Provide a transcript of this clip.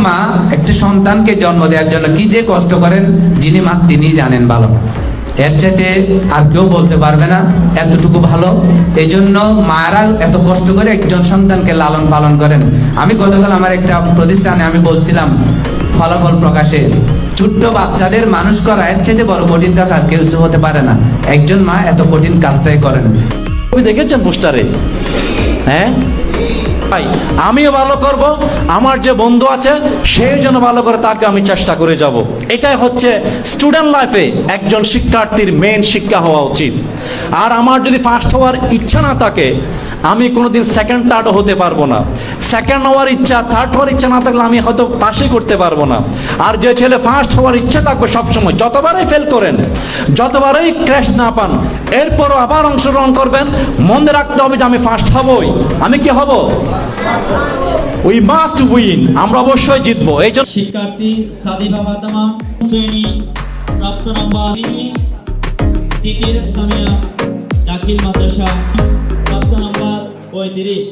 মা একটা সন্তানকে জন্ম দেওয়ার জন্য কি যে কষ্ট করেন যিনি মা তিনি জানেন ভালো, এর চাইতে আর কেউ বলতে পারবে না এতটুকু ভালো। এই জন্য মায়েরা এত কষ্ট করে একজন সন্তানকে লালন পালন করেন। আমি গতকাল আমার একটা প্রতিষ্ঠানে আমি বলছিলাম ফলাফল প্রকাশে, ছোট্ট বাচ্চাদের মানুষ করা এর চাইতে বড় কঠিন কাজ আর কেউ হতে পারে না। একজন মা এত কঠিন কাজটাই করেন। আপনি দেখেছেন পোস্টারে? হ্যাঁ, আমিও ভালো করব, আমার যে বন্ধু আছে সেই জন্য ভালো করে তাকে আমি চেষ্টা করে যাব। এটাই হচ্ছে স্টুডেন্ট লাইফে একজন শিক্ষার্থীর মেইন শিক্ষা হওয়া উচিত। আর আমার যদি ফার্স্ট হওয়ার ইচ্ছা না থাকে, আমি কোনোদিন সেকেন্ড থার্ডও হতে পারবো না। সেকেন্ড হওয়ার ইচ্ছা, থার্ড হওয়ার ইচ্ছা না থাকলে আমি হয়তো পাশই করতে পারবো না। আর যে ছেলে ফার্স্ট হওয়ার ইচ্ছা থাকবে সবসময়, যতবারই ফেল করেন, যতবারই ক্র্যাশ না পান, এরপরও আবার অংশগ্রহণ করবেন, মনে রাখতে হবে যে আমি ফার্স্ট হবই। আমি কি হব? উই মাস্ট উইন, আমরা অবশ্যই জিতবো। এই জন্য শিক্ষার্থী সাদিবা ফাতেমা শ্রেণী প্রাপ্ত নাম্বার তৃতীয় ইসলামিয়া দাখিল মাদ্রাসা প্রাপ্ত নাম্বার 35।